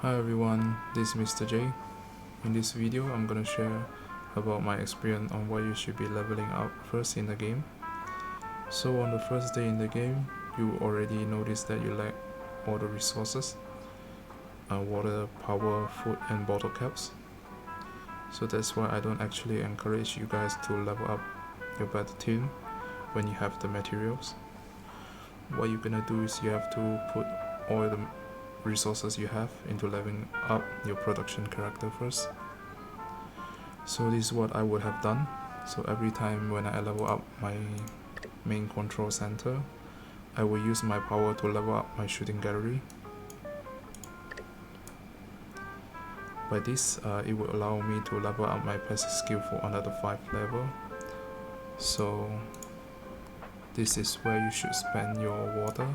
Hi everyone, this is Mr. J. In this video, I'm gonna share about my experience on why you should be leveling up first in the game. So on the first day in the game, you already noticed that you lack all the resources, water, power, food and bottle caps. So that's why I don't actually encourage you guys to level up your battle team when you have the materials. What you're gonna do is you have to put all the resources you have into leveling up your production character first. So this is what I would have done. So every time when I level up my main control center, I will use my power to level up my shooting gallery. By this, it will allow me to level up my passive skill for another 5 level. So this is where you should spend your water.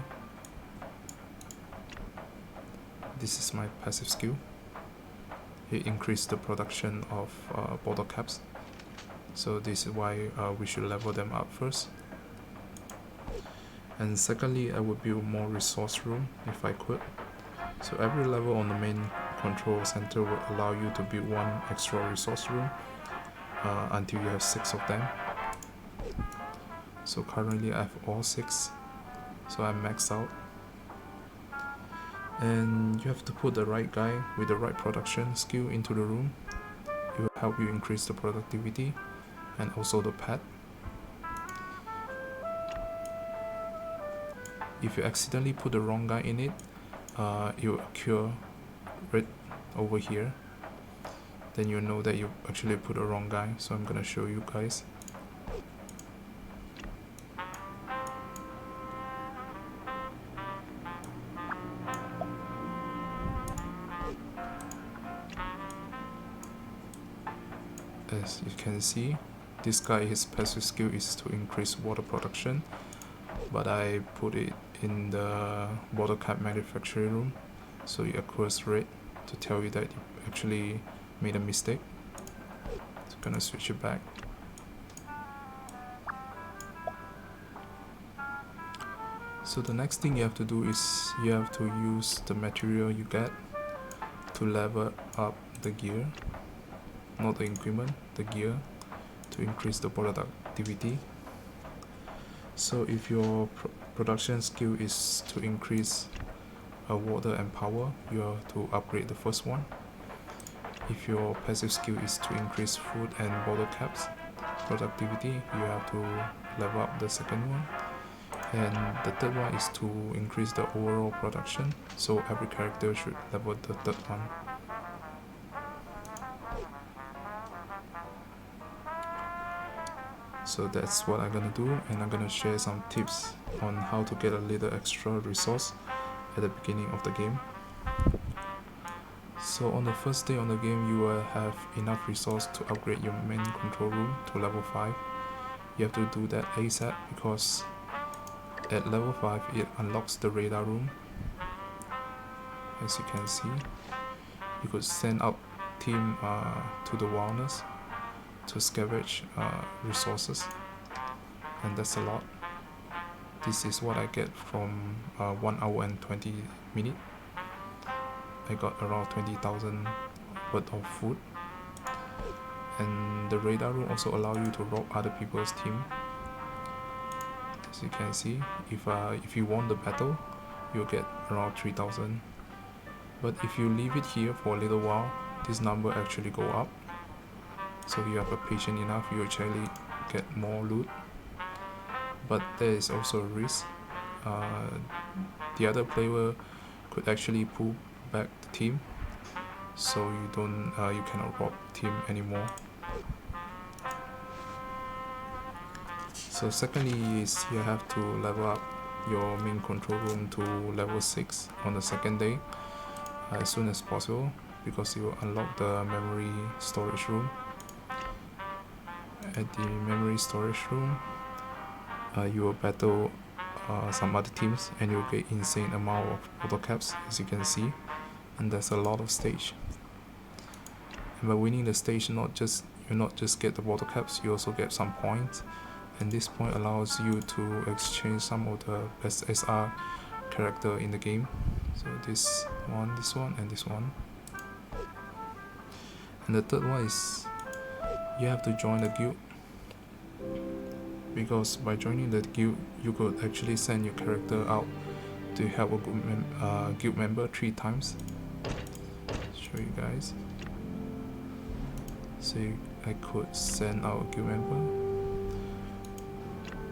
This is my passive skill. It increased the production of bottle caps. So this is why we should level them up first. And secondly, I would build more resource room if I could. So every level on the main control center will allow you to build one extra resource room until you have 6 of them. So currently I have all 6, so I'm maxed out. And you have to put the right guy with the right production skill into the room. It will help you increase the productivity and also the pet. If you accidentally put the wrong guy in it, it will occur right over here. Then you know that you actually put the wrong guy. So I'm gonna show you guys. As you can see, this guy, his passive skill is to increase water production, but I put it in the bottle cap manufacturing room, so it occurs red to tell you that you actually made a mistake. So I'm gonna switch it back. So the next thing you have to do is you have to use the material you get to level up the gear, not the equipment, the gear, to increase the productivity. So if your production skill is to increase water and power, you have to upgrade the first one. If your passive skill is to increase food and bottle caps productivity, you have to level up the second one. And the third one is to increase the overall production, so every character should level the third one. So that's what I'm gonna do, and I'm gonna share some tips on how to get a little extra resource at the beginning of the game. So on the first day on the game, you will have enough resource to upgrade your main control room to level 5. You have to do that ASAP because at level 5 it unlocks the radar room. As you can see, you could send up team to the wilderness to scavenge resources, and that's a lot. This is what I get from 1 hour and 20 minutes. I got around 20,000 worth of food. And the radar room also allow you to rob other people's team. As you can see, if you won the battle, you'll get around 3,000. But if you leave it here for a little while, this number actually go up. So if you have a patient enough, you actually get more loot. But there is also a risk. The other player could actually pull back the team, so you cannot rob team anymore. So secondly is you have to level up your main control room to level 6 on the second day as soon as possible, because you will unlock the memory storage room. At the memory storage room, you will battle some other teams and you'll get insane amount of bottle caps, as you can see, and there's a lot of stage. And by winning the stage, you not just get the bottle caps, you also get some points, and this point allows you to exchange some of the best SR character in the game. So this one, and this one. And the third one is you have to join the guild, because by joining the guild you could actually send your character out to help a guild member 3 times. Show you guys. So I could send out a guild member.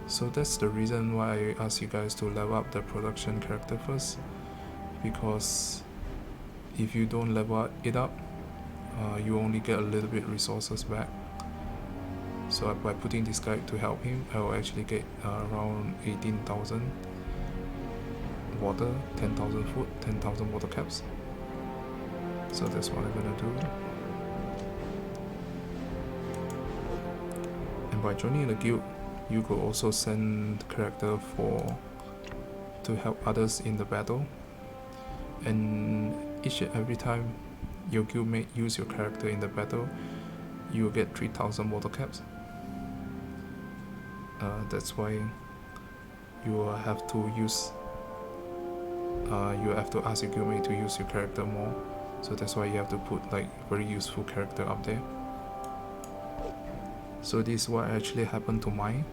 So that's the reason why I ask you guys to level up the production character first, because if you don't level it up, you only get a little bit resources back. So by putting this guy to help him, I will actually get around 18,000 water, 10,000 food, 10,000 water caps. So that's what I'm gonna do. And by joining the guild, you could also send character to help others in the battle. And each and every time your guildmate use your character in the battle, you will get 3,000 water caps. That's why you have to ask your guildmate to use your character more. So that's why you have to put like very useful character up there. So this is what actually happened to mine.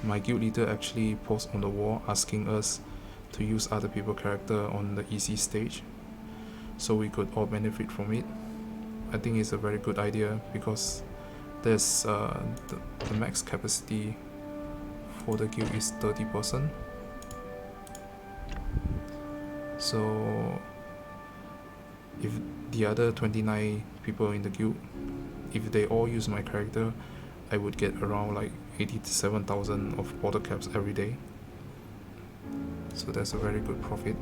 My guild leader actually posted on the wall asking us to use other people's character on the easy stage, so we could all benefit from it. I think it's a very good idea, because there's the max capacity for the guild is 30%. So if the other 29 people in the guild, if they all use my character, I would get around like 87,000 of water caps every day. So that's a very good profit.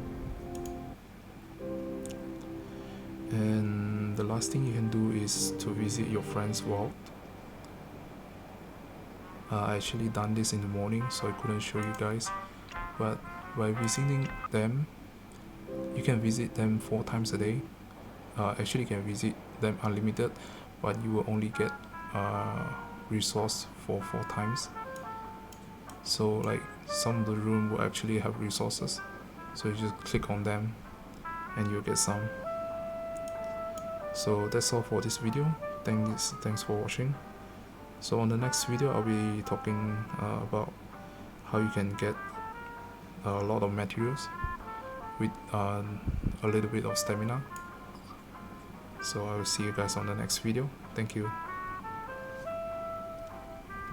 And the last thing you can do is to visit your friend's vault. I actually done this in the morning, so I couldn't show you guys, but by visiting them, you can visit them 4 times a day. Actually you can visit them unlimited, but you will only get resource for 4 times. So like some of the room will actually have resources, so you just click on them and you'll get some. So that's all for this video. Thanks for watching. So on the next video I'll be talking about how you can get a lot of materials with a little bit of stamina. So I will see you guys on the next video. Thank you.